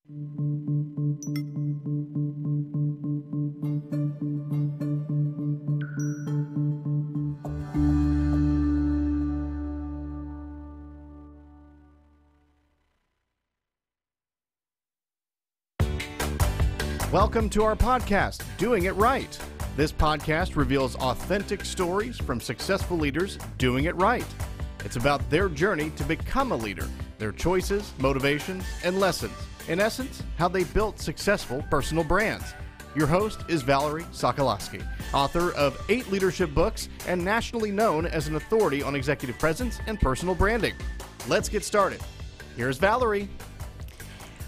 Welcome to our podcast, Doing It Right. This podcast reveals authentic stories from successful leaders doing it right. It's about their journey to become a leader, their choices, motivations, and lessons. In essence, how they built successful personal brands. Your host is Valerie Sokolosky, author of 8 leadership books and nationally known as an authority on executive presence and personal branding. Let's get started. Here's Valerie.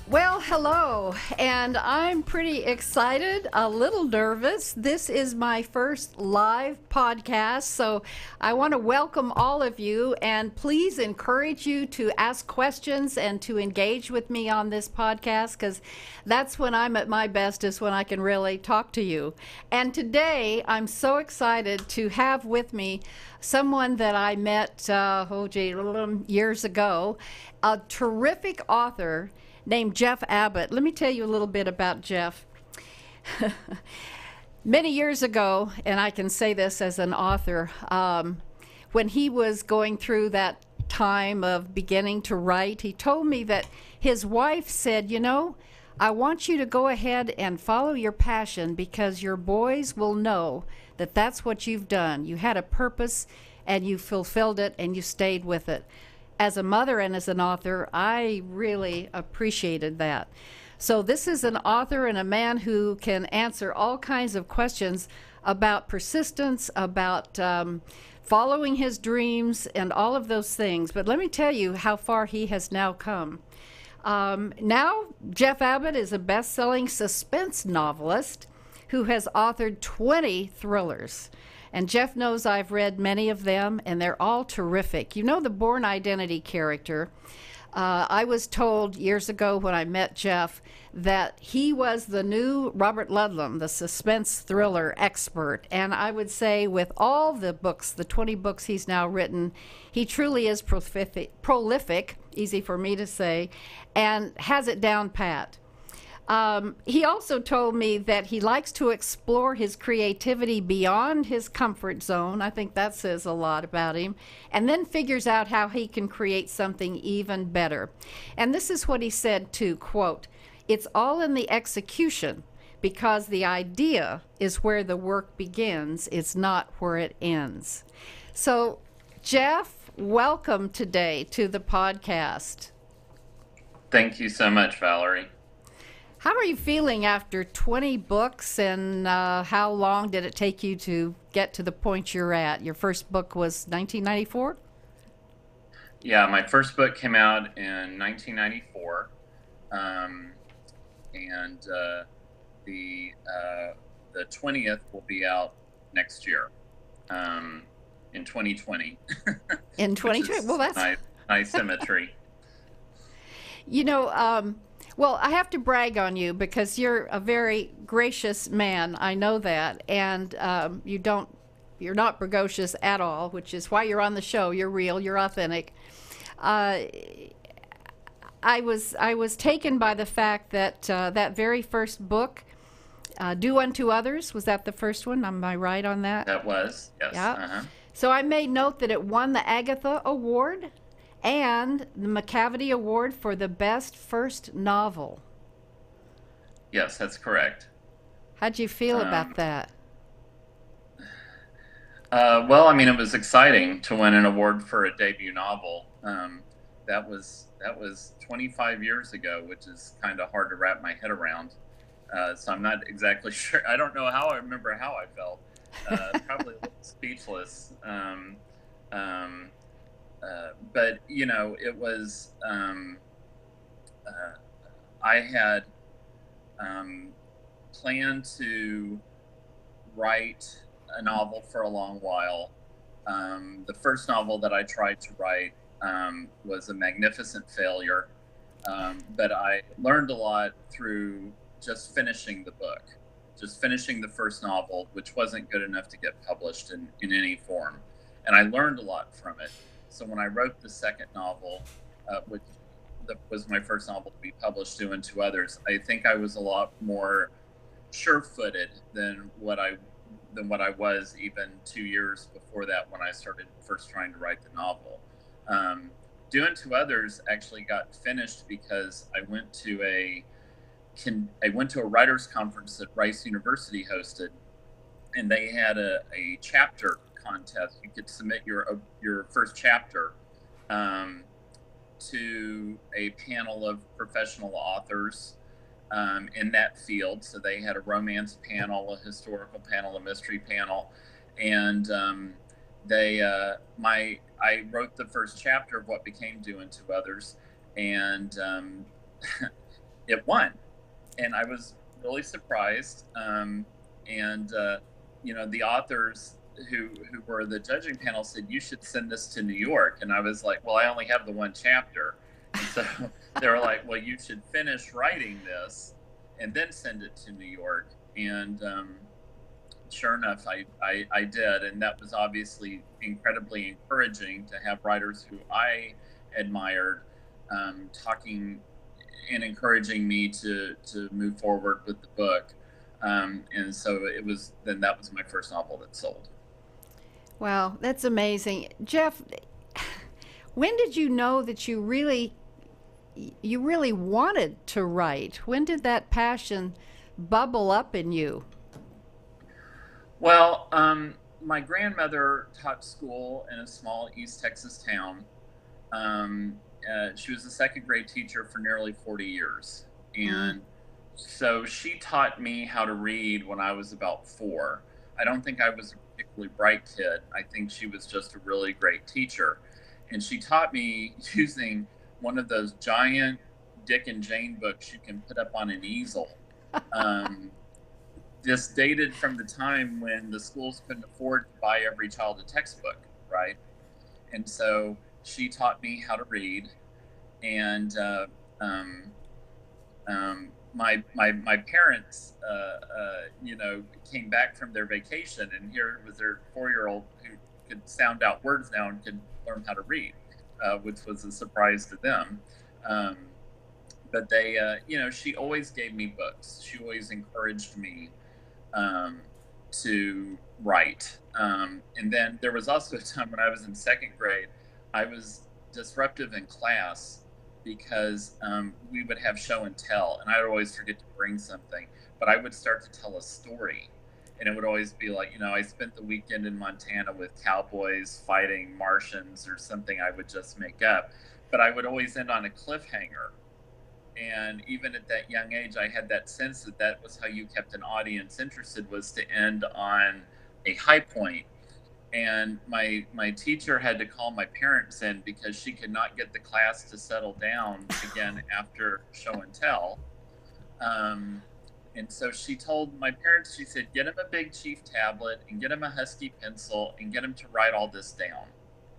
Well, hello, and I'm pretty excited, a little nervous. This is my first live podcast, so I want to welcome all of you and please encourage you to ask questions and to engage with me on this podcast, because that's when I'm at my best, is when I can really talk to you. And today, I'm so excited to have with me someone that I met years ago, a terrific author named Jeff Abbott. Let me tell you a little bit about Jeff. Many years ago, and I can say this as an author, when he was going through that time of beginning to write, he told me that his wife said, you know, I want you to go ahead and follow your passion because your boys will know that that's what you've done. You had a purpose and you fulfilled it and you stayed with it. As a mother and as an author, I really appreciated that. So this is an author and a man who can answer all kinds of questions about persistence, about following his dreams, and all of those things. But let me tell you how far he has now come. Now, Jeff Abbott is a best-selling suspense novelist who has authored 20 thrillers. And Jeff knows I've read many of them, and they're all terrific. You know the Bourne Identity character. I was told years ago when I met Jeff that he was the new Robert Ludlum, the suspense thriller expert. And I would say with all the books, the 20 books he's now written, he truly is prolific, easy for me to say, and has it down pat. He also told me that he likes to explore his creativity beyond his comfort zone. I think that says a lot about him. And then figures out how he can create something even better. And this is what he said too, quote, "It's all in the execution because the idea is where the work begins. It's not where it ends." So, Jeff, welcome today to the podcast. Thank you so much, Valerie. How are you feeling after 20 books, and how long did it take you to get to the point you're at? Your first book was 1994? Yeah, my first book came out in 1994, and the 20th will be out next year, in 2020. In 2020? Well, that's nice symmetry. You know, well, I have to brag on you because you're a very gracious man. I know that, and you're not precocious at all, which is why you're on the show. You're real. You're authentic. I was taken by the fact that that very first book, "Do Unto Others," was that the first one? Am I right on that? That was, yes. Yeah. Uh-huh. So I made note that it won the Agatha Award and the McCavity Award for the best first novel. Yes, that's correct. How'd you feel about that? Well, I mean, it was exciting to win an award for a debut novel. That was 25 years ago, which is kind of hard to wrap my head around. So I'm not exactly sure. I don't know how I remember how I felt. Probably a little speechless. But, you know, it was, I had planned to write a novel for a long while. The first novel that I tried to write was a magnificent failure, but I learned a lot through just finishing the book, just finishing the first novel, which wasn't good enough to get published in any form. And I learned a lot from it. So when I wrote the second novel, which that was my first novel to be published, Do Unto Others, I think I was a lot more sure-footed than what I was even 2 years before that, when I started first trying to write the novel. Do Unto Others actually got finished because I went to a writers' conference that Rice University hosted, and they had a chapter contest. You could submit your first chapter to a panel of professional authors in that field. So they had a romance panel, a historical panel, a mystery panel, and I wrote the first chapter of what became Do Unto Others, and it won, and I was really surprised. The authors who were the judging panel said, "You should send this to New York." And I was like, "Well, I only have the one chapter." And so they were like, "Well, you should finish writing this and then send it to New York." And sure enough, I did. And that was obviously incredibly encouraging to have writers who I admired talking and encouraging me to move forward with the book. And so that was my first novel that sold. Wow, that's amazing. Jeff, when did you know that you really wanted to write? When did that passion bubble up in you? Well, my grandmother taught school in a small East Texas town. She was a second grade teacher for nearly 40 years. And so she taught me how to read when I was about 4. I don't think I was a particularly bright kid. I think she was just a really great teacher. And she taught me using one of those giant Dick and Jane books you can put up on an easel. This dated from the time when the schools couldn't afford to buy every child a textbook, right? And so she taught me how to read. And my parents, came back from their vacation, and here was their 4-year-old who could sound out words now and could learn how to read, which was a surprise to them. But they, she always gave me books. She always encouraged me to write. And then there was also a time when I was in second grade, I was disruptive in class because we would have show and tell, and I would always forget to bring something, but I would start to tell a story. And it would always be like, I spent the weekend in Montana with cowboys fighting Martians or something I would just make up. But I would always end on a cliffhanger. And even at that young age, I had that sense that was how you kept an audience interested, was to end on a high point. And my teacher had to call my parents in because she could not get the class to settle down again after show and tell. And so she told my parents, she said, get him a Big Chief tablet and get him a Husky pencil and get him to write all this down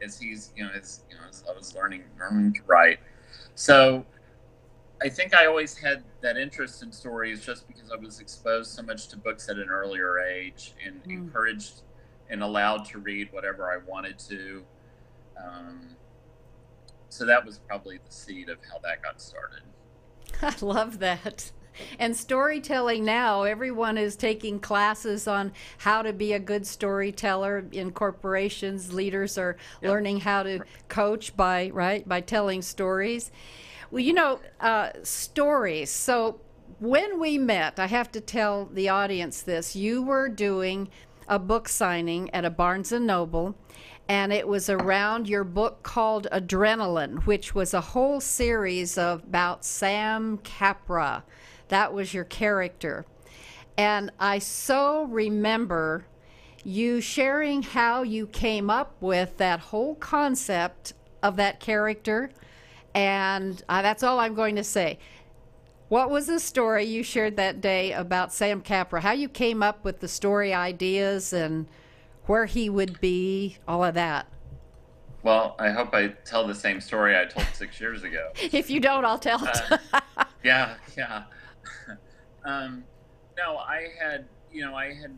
as he's, as I was learning to write. So I think I always had that interest in stories just because I was exposed so much to books at an earlier age and encouraged and allowed to read whatever I wanted to. So that was probably the seed of how that got started. I love that. And storytelling now, everyone is taking classes on how to be a good storyteller in corporations. Leaders are learning how to coach by telling stories. Well, stories. So when we met, I have to tell the audience this. You were doing a book signing at a Barnes & Noble, and it was around your book called Adrenaline, which was a whole series about Sam Capra. That was your character. And I so remember you sharing how you came up with that whole concept of that character. And that's all I'm going to say. What was the story you shared that day about Sam Capra? How you came up with the story ideas and where he would be, all of that? Well, I hope I tell the same story I told 6 years ago. If you don't, I'll tell it. Yeah. No, I had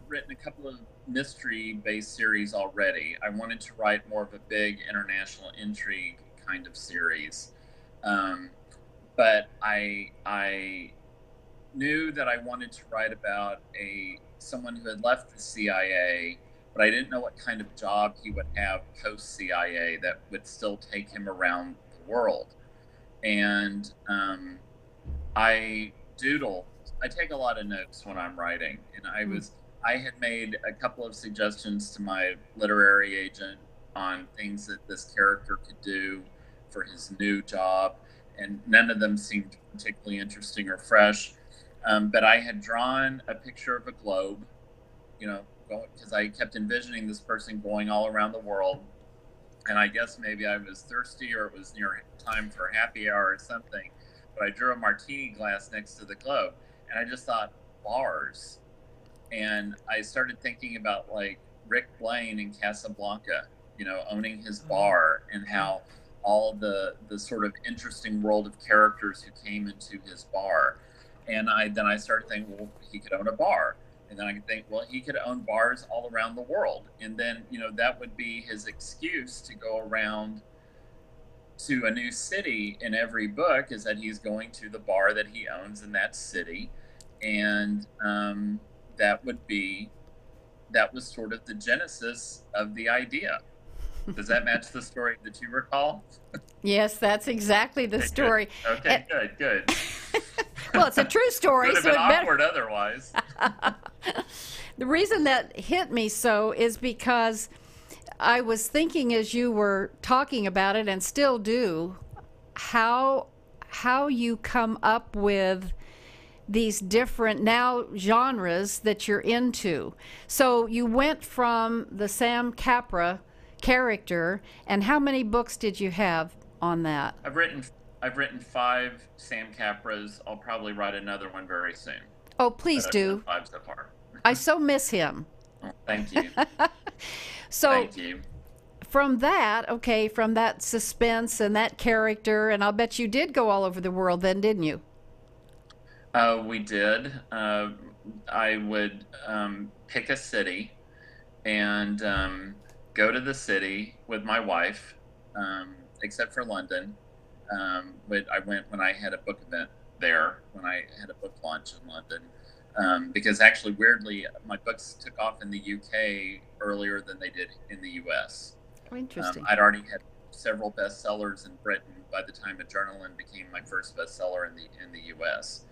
written a couple of mystery-based series already. I wanted to write more of a big international intrigue kind of series. but I knew that I wanted to write about someone who had left the CIA, but I didn't know what kind of job he would have post CIA that would still take him around the world. And I doodle. I take a lot of notes when I'm writing, and I had made a couple of suggestions to my literary agent on things that this character could do for his new job, and none of them seemed particularly interesting or fresh. But I had drawn a picture of a globe, because I kept envisioning this person going all around the world. And I guess maybe I was thirsty, or it was near time for happy hour or something. But I drew a martini glass next to the globe, and I just thought, bars. And I started thinking about like Rick Blaine in Casablanca, owning his bar, and how all the sort of interesting world of characters who came into his bar. And then I started thinking, well, he could own a bar. And then I could think, well, he could own bars all around the world. And then, that would be his excuse to go around to a new city in every book, is that he's going to the bar that he owns in that city. And that was sort of the genesis of the idea. Does that match the story that you recall? Yes, that's exactly the story. Good. Okay, good. Well, it's a true story. Could have been awkward otherwise. The reason that hit me so is because I was thinking as you were talking about it, and still do, how you come up with these different now genres that you're into. So you went from the Sam Capra character, and how many books did you have on that? I've written 5 Sam Capras. I'll probably write another one very soon. Oh, please do. 5 so far. I so miss him. Oh, thank you. So thank you. From that suspense and that character, and I'll bet you did go all over the world then, didn't you? We did. I would pick a city and go to the city with my wife, except for London. But I went when I had a book event there, when I had a book launch in London. Because actually, weirdly, my books took off in the UK earlier than they did in the US. Oh, interesting. I'd already had several bestsellers in Britain by the time Adrenaline became my first bestseller in the US.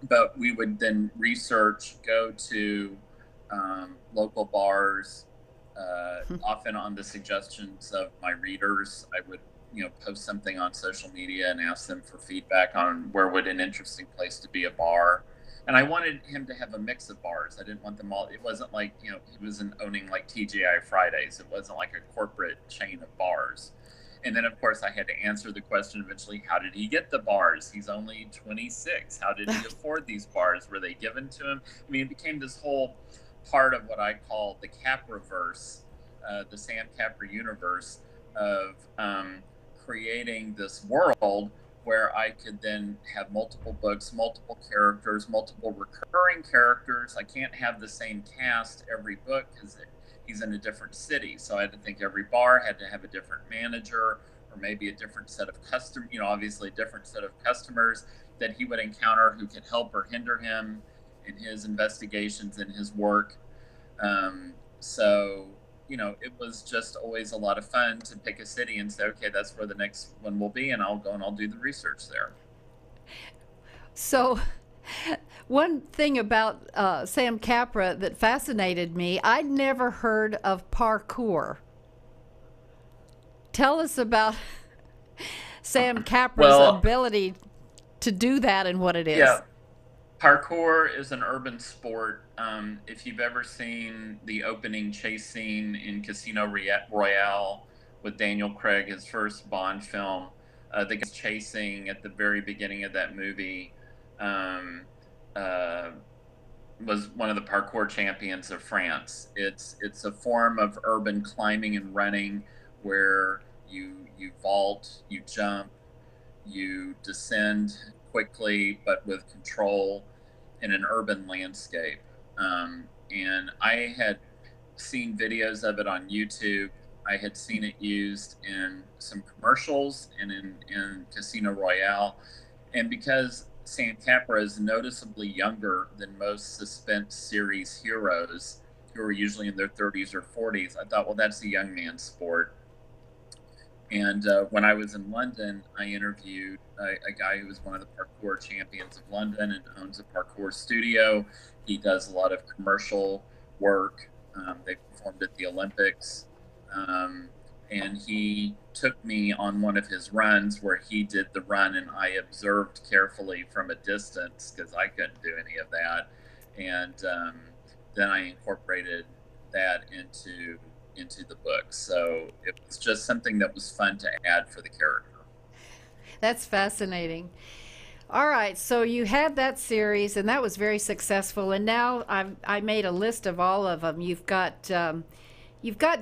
But we would then go to local bars, often on the suggestions of my readers. I would post something on social media and ask them for feedback on where would an interesting place to be a bar. And I wanted him to have a mix of bars. I didn't want them all. It wasn't like, he wasn't owning like TGI Fridays. It wasn't like a corporate chain of bars. And then, of course, I had to answer the question eventually, how did he get the bars? He's only 26. How did he afford these bars? Were they given to him? I mean, it became this whole part of what I call the Capraverse, the Sam Capra universe of creating this world where I could then have multiple books, multiple characters, multiple recurring characters. I can't have the same cast every book because he's in a different city. So I had to think every bar had to have a different manager, or maybe a different set of obviously a different set of customers that he would encounter who could help or hinder him in his investigations and his work. So it was just always a lot of fun to pick a city and say, okay, that's where the next one will be, and I'll go and I'll do the research there. So one thing about Sam Capra that fascinated me, I'd never heard of parkour. Tell us about Sam Capra's ability to do that and what it is. Yeah. Parkour is an urban sport. If you've ever seen the opening chase scene in Casino Royale with Daniel Craig, his first Bond film, the guy chasing at the very beginning of that movie was one of the parkour champions of France. It's a form of urban climbing and running where you vault, you jump, you descend quickly but with control in an urban landscape. And I had seen videos of it on YouTube. I had seen it used in some commercials and in Casino Royale. And because Sam Capra is noticeably younger than most suspense series heroes, who are usually in their 30s or 40s, I thought, well, that's a young man's sport. And when I was in London, I interviewed a guy who was one of the parkour champions of London and owns a parkour studio. He does a lot of commercial work. They performed at the Olympics. And he took me on one of his runs where he did the run, and I observed carefully from a distance because I couldn't do any of that. And then I incorporated that into the book. So it was just something that was fun to add for the character. That's fascinating. All right, so you had that series, and that was very successful. And now I made a list of all of them. You've got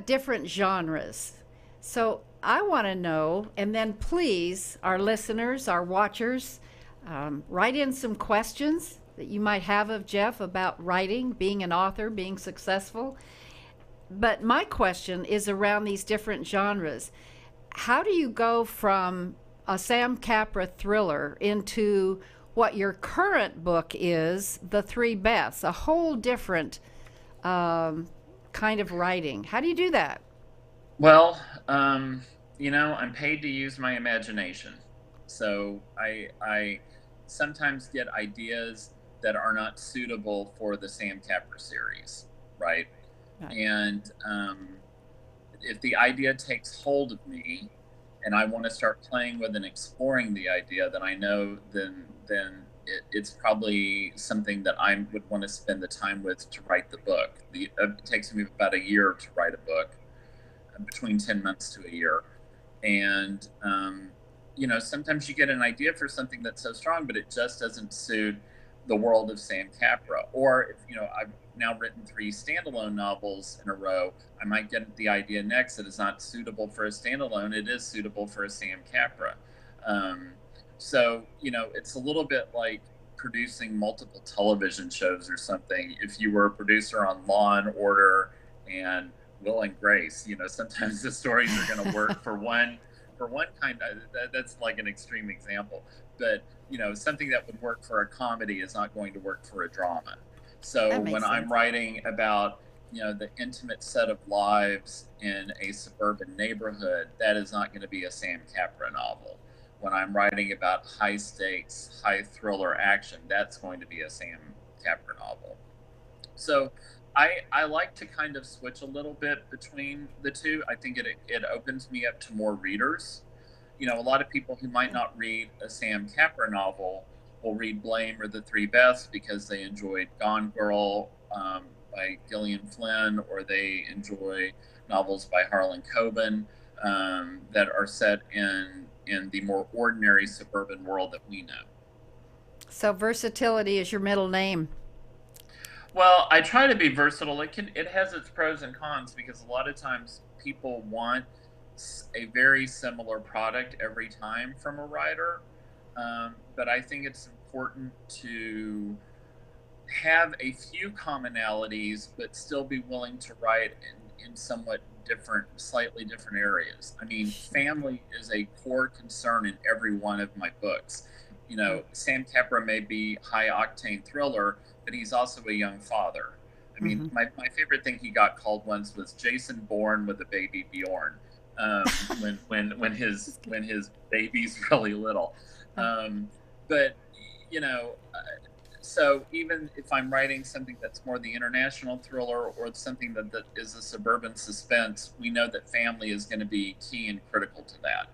different genres. So I want to know, and then please, our listeners, our watchers, write in some questions that you might have of Jeff about writing, being an author, being successful. But my question is around these different genres. How do you go from a Sam Capra thriller into what your current book is, The Three Beths, a whole different kind of writing? How do you do that? Well, I'm paid to use my imagination. So I sometimes get ideas that are not suitable for the Sam Capra series, right? And if the idea takes hold of me and I want to start playing with and exploring the idea, then I know then it's probably something that I would want to spend the time with to write the book. It takes me about a year to write a book, between 10 months to a year. And, sometimes you get an idea for something that's so strong, but it just doesn't suit the world of Sam Capra. Or, I've now written 3 standalone novels in a row, I might get the idea next that is not suitable for a standalone. It is suitable for a Sam Capra. So, it's a little bit like producing multiple television shows or something. If you were a producer on Law and Order and Will and Grace, sometimes the stories are going to work for one kind of, that's like an extreme example, but something that would work for a comedy is not going to work for a drama. So when I'm writing about the intimate set of lives in a suburban neighborhood, that is not going to be a Sam Capra novel. When I'm writing about high stakes, high thriller action, that's going to be a Sam Capra novel. So I like to kind of switch a little bit between the two. I think it opens me up to more readers. A lot of people who might not read a Sam Capra novel will read Blame or The Three Beths because they enjoyed Gone Girl by Gillian Flynn, or they enjoy novels by Harlan Coben that are set in the more ordinary suburban world that we know. So versatility is your middle name. Well, I try to be versatile. It has its pros and cons because a lot of times people want a very similar product every time from a writer. But I think it's important to have a few commonalities, but still be willing to write in somewhat slightly different areas. I mean, family is a core concern in every one of my books. Sam Capra may be high octane thriller, but he's also a young father. I mean, my favorite thing he got called once was Jason Bourne with a baby Bjorn, when his baby's really little. So even if I'm writing something that's more the international thriller or something that is a suburban suspense, we know that family is going to be key and critical to that.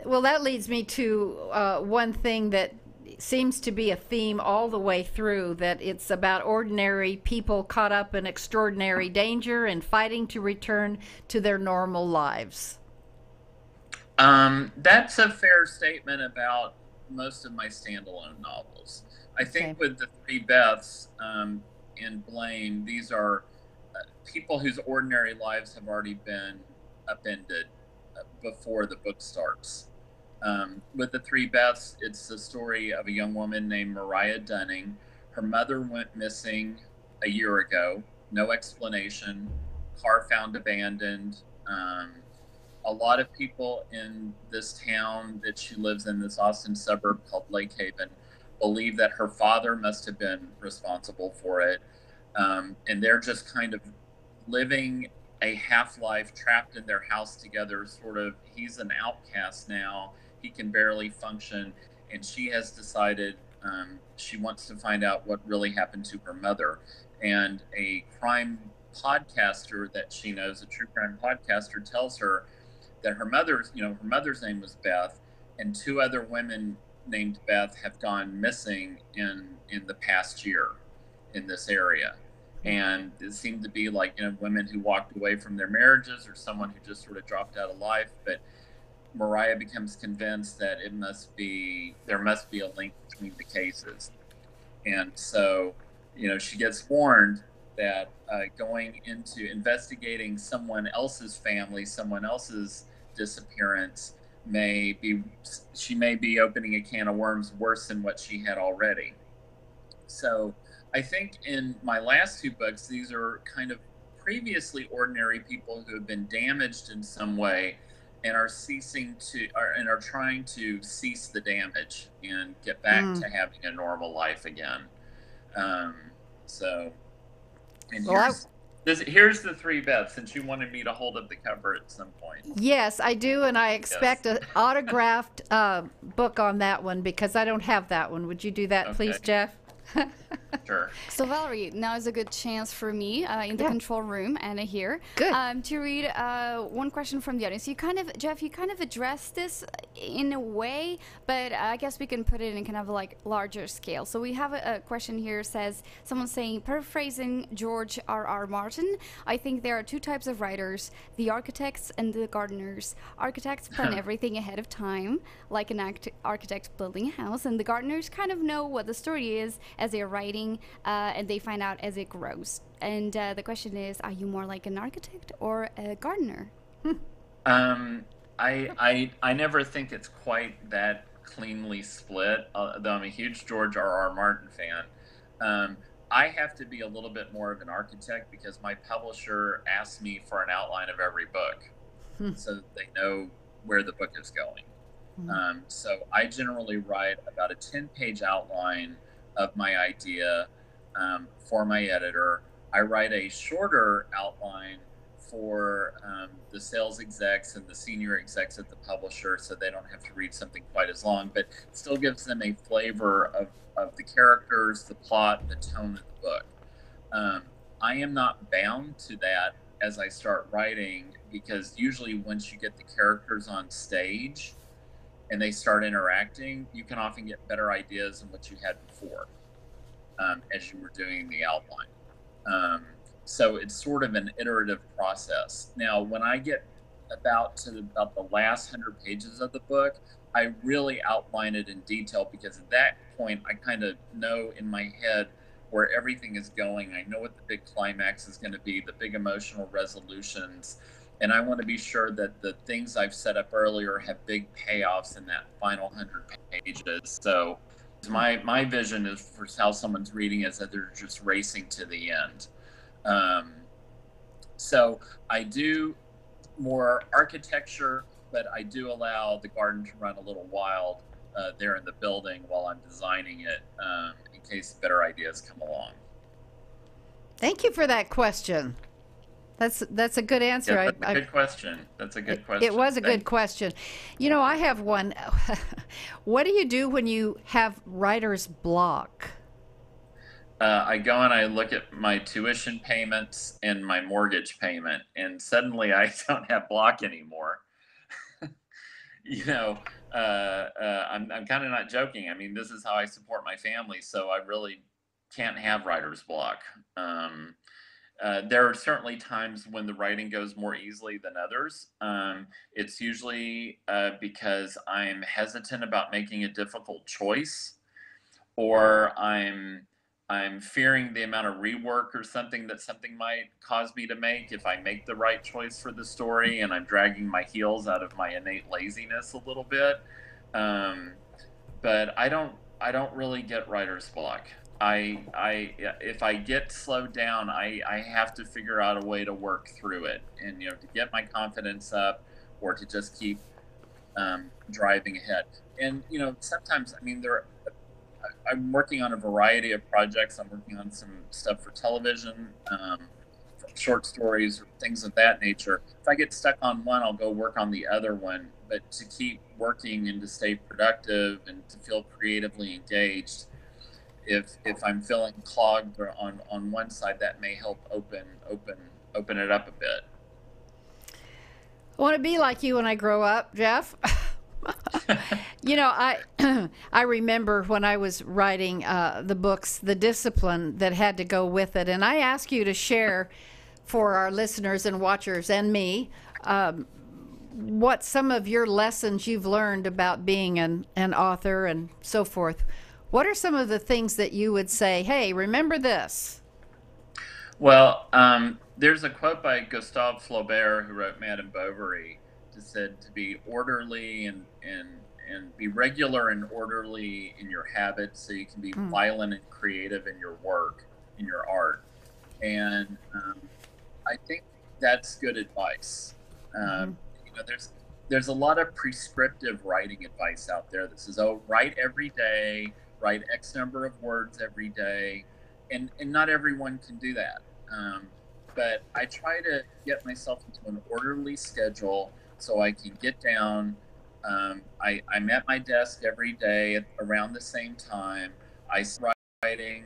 Well, that leads me to one thing that seems to be a theme all the way through, that it's about ordinary people caught up in extraordinary danger and fighting to return to their normal lives. That's a fair statement about most of my standalone novels. I think with The Three Beths and Blame, these are people whose ordinary lives have already been upended before the book starts. With The Three Beths, it's the story of a young woman named Mariah Dunning. Her mother went missing a year ago, no explanation. car found abandoned. A lot of people in this town that she lives in, this Austin suburb called Lake Haven, believe that her father must have been responsible for it. And they're just kind of living a half-life trapped in their house together, sort of. He's an outcast now. He can barely function. And she has decided she wants to find out what really happened to her mother. And a crime podcaster that she knows, a true crime podcaster, tells her that her mother's name was Beth, and two other women named Beth have gone missing in the past year in this area. And it seemed to be like, women who walked away from their marriages or someone who just sort of dropped out of life. But Mariah becomes convinced that there must be a link between the cases. And so, she gets warned that going into investigating someone else's family, someone else's disappearance, she may be opening a can of worms worse than what she had already. So I think in my last two books, these are kind of previously ordinary people who have been damaged in some way and are trying to cease the damage and get back to having a normal life again. Here's the Three Beths, since you wanted me to hold up the cover at some point. Yes, I do, and I expect an autographed book on that one, because I don't have that one. Would you do that, please, Jeff? Sure. So Valerie, now is a good chance for me in the control room, Anna here, to read one question from the audience. Jeff, you kind of addressed this in a way, but I guess we can put it in kind of like larger scale. So we have a question here. Says someone saying, paraphrasing George R.R. Martin, I think there are two types of writers: the architects and the gardeners. Architects plan everything ahead of time, like an architect building a house, and the gardeners kind of know what the story is as they're writing, and they find out as it grows. And the question is, are you more like an architect or a gardener? I never think it's quite that cleanly split, though I'm a huge George R.R. Martin fan. I have to be a little bit more of an architect because my publisher asks me for an outline of every book so that they know where the book is going. So I generally write about a 10-page outline of my idea for my editor. I write a shorter outline for the sales execs and the senior execs at the publisher, so they don't have to read something quite as long, but still gives them a flavor of the characters, the plot, the tone of the book. I am not bound to that as I start writing, because usually once you get the characters on stage and they start interacting, you can often get better ideas than what you had before as you were doing the outline. So it's sort of an iterative process. Now, when I get about the last 100 pages of the book, I really outline it in detail, because at that point, I kind of know in my head where everything is going. I know what the big climax is going to be, the big emotional resolutions, and I want to be sure that the things I've set up earlier have big payoffs in that final 100 pages. So my vision is for how someone's reading is that they're just racing to the end. So I do more architecture, but I do allow the garden to run a little wild there in the building while I'm designing it, in case better ideas come along. Thank you for that question. That's a good answer. Yeah, that's a good question. That's a good question. It was a good question. I have one. What do you do when you have writer's block? I go and I look at my tuition payments and my mortgage payment, and suddenly I don't have block anymore. I'm kind of not joking. I mean, this is how I support my family, so I really can't have writer's block. There are certainly times when the writing goes more easily than others. It's usually because I'm hesitant about making a difficult choice, or I'm fearing the amount of rework or something that something might cause me to make if I make the right choice for the story, and I'm dragging my heels out of my innate laziness a little bit. But I don't really get writer's block. if I get slowed down, I have to figure out a way to work through it, and to get my confidence up, or to just keep driving ahead. And sometimes, I mean, I'm working on a variety of projects. I'm working on some stuff for television, short stories, or things of that nature. If I get stuck on one, I'll go work on the other one. But to keep working and to stay productive and to feel creatively engaged, if I'm feeling clogged on one side, that may help open it up a bit. I want to be like you when I grow up, Jeff. I remember when I was writing the books, the discipline that had to go with it. And I ask you to share for our listeners and watchers and me what some of your lessons you've learned about being an author and so forth. What are some of the things that you would say, hey, remember this? Well, there's a quote by Gustave Flaubert, who wrote Madame Bovary, that said to be orderly and be regular and orderly in your habits, so you can be violent and creative in your work, in your art. And I think that's good advice. There's a lot of prescriptive writing advice out there that says, write every day, write X number of words every day, and not everyone can do that. But I try to get myself into an orderly schedule so I can get down. I'm at my desk every day around the same time. I start writing,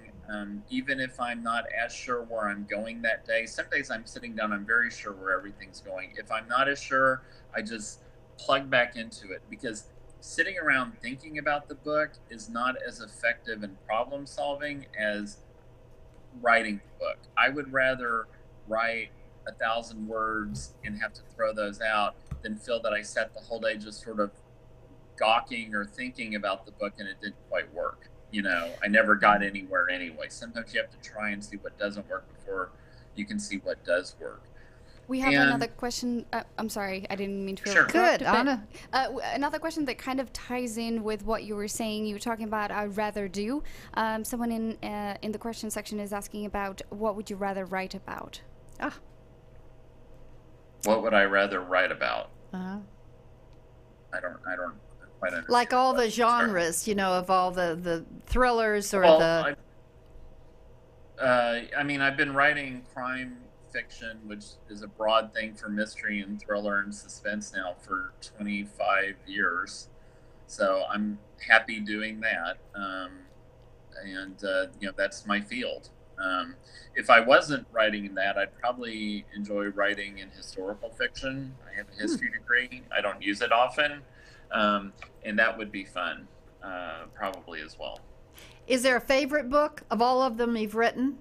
even if I'm not as sure where I'm going that day. Some days I'm sitting down, I'm very sure where everything's going. If I'm not as sure, I just plug back into it, because sitting around thinking about the book is not as effective in problem solving as writing the book. I would rather write 1,000 words and have to throw those out than feel that I sat the whole day just sort of gawking or thinking about the book and it didn't quite work. I never got anywhere anyway. Sometimes you have to try and see what doesn't work before you can see what does work. We have another question. I'm sorry, I didn't mean to interrupt. Sure. Good, Anna. Another question that kind of ties in with what you were saying. You were talking about I'd rather do. Someone in the question section is asking about what would you rather write about? What would I rather write about? I don't quite understand. Like all the genres, of all the thrillers or I've been writing crime fiction, which is a broad thing for mystery and thriller and suspense now for 25 years. So I'm happy doing that. That's my field. If I wasn't writing in that, I'd probably enjoy writing in historical fiction. I have a history degree. I don't use it often. And that would be fun, probably as well. Is there a favorite book of all of them you've written?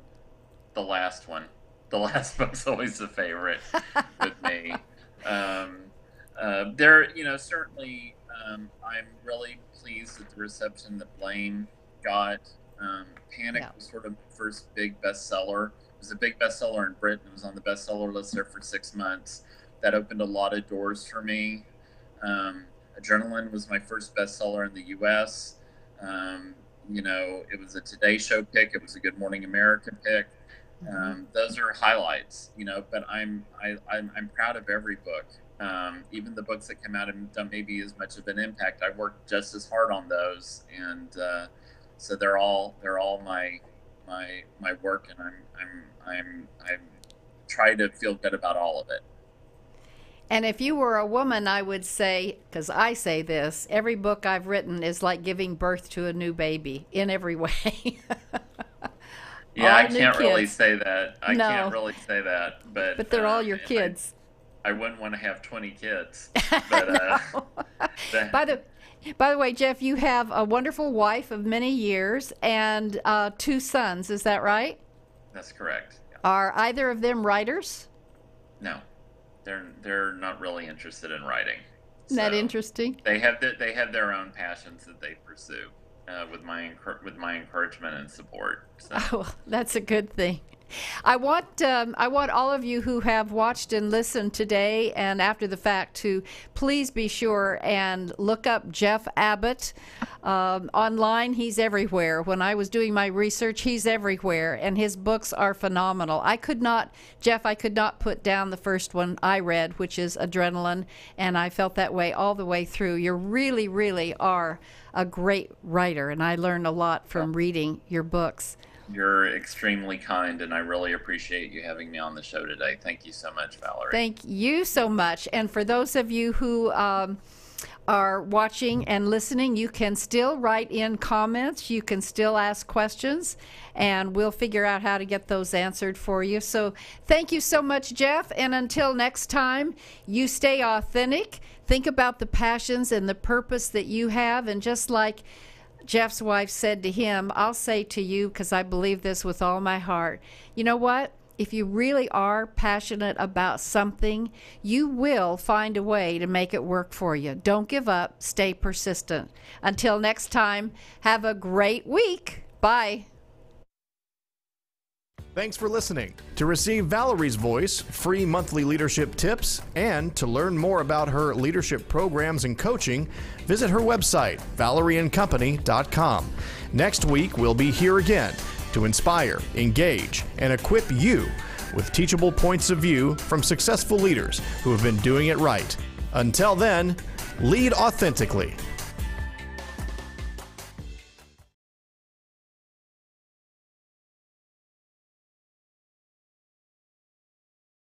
The last one. The last book's always a favorite with me. Certainly, I'm really pleased with the reception that Blame got. Panic was sort of my first big bestseller. It was a big bestseller in Britain. It was on the bestseller list there for 6 months. That opened a lot of doors for me. Adrenaline was my first bestseller in the U.S. It was a Today Show pick. It was a Good Morning America pick. Those are highlights, but I'm proud of every book. Even the books that come out and don't maybe as much of an impact, I worked just as hard on those, and so they're all my work, and I'm try to feel good about all of it. And if you were a woman, I would say, because I say this, every book I've written is like giving birth to a new baby in every way. Yeah, I can't really say that. I can't really say that, but they're all your kids. I wouldn't want to have 20 kids. But, by the way, Jeff, you have a wonderful wife of many years and 2 sons. Is that right? That's correct. Yeah. Are either of them writers? No, they're not really interested in writing. Isn't that interesting? They have their own passions that they pursue. With my encouragement and support. So. Oh, that's a good thing. I want all of you who have watched and listened today and after the fact to please be sure and look up Jeff Abbott online. He's everywhere. When I was doing my research, he's everywhere, and his books are phenomenal. I could not put down the first one I read, which is Adrenaline, and I felt that way all the way through. You really, really are a great writer, and I learned a lot from reading your books. You're extremely kind, and I really appreciate you having me on the show today. Thank you so much, Valerie. Thank you so much. And for those of you who are watching and listening, you can still write in comments. You can still ask questions, and we'll figure out how to get those answered for you. So thank you so much, Jeff. And until next time, you stay authentic. Think about the passions and the purpose that you have. And just like Jeff's wife said to him, I'll say to you, because I believe this with all my heart, you know what? If you really are passionate about something, you will find a way to make it work for you. Don't give up. Stay persistent. Until next time, have a great week. Bye. Thanks for listening. To receive Valerie's voice, free monthly leadership tips, and to learn more about her leadership programs and coaching, visit her website, valerieandcompany.com. Next week, we'll be here again to inspire, engage, and equip you with teachable points of view from successful leaders who have been doing it right. Until then, lead authentically.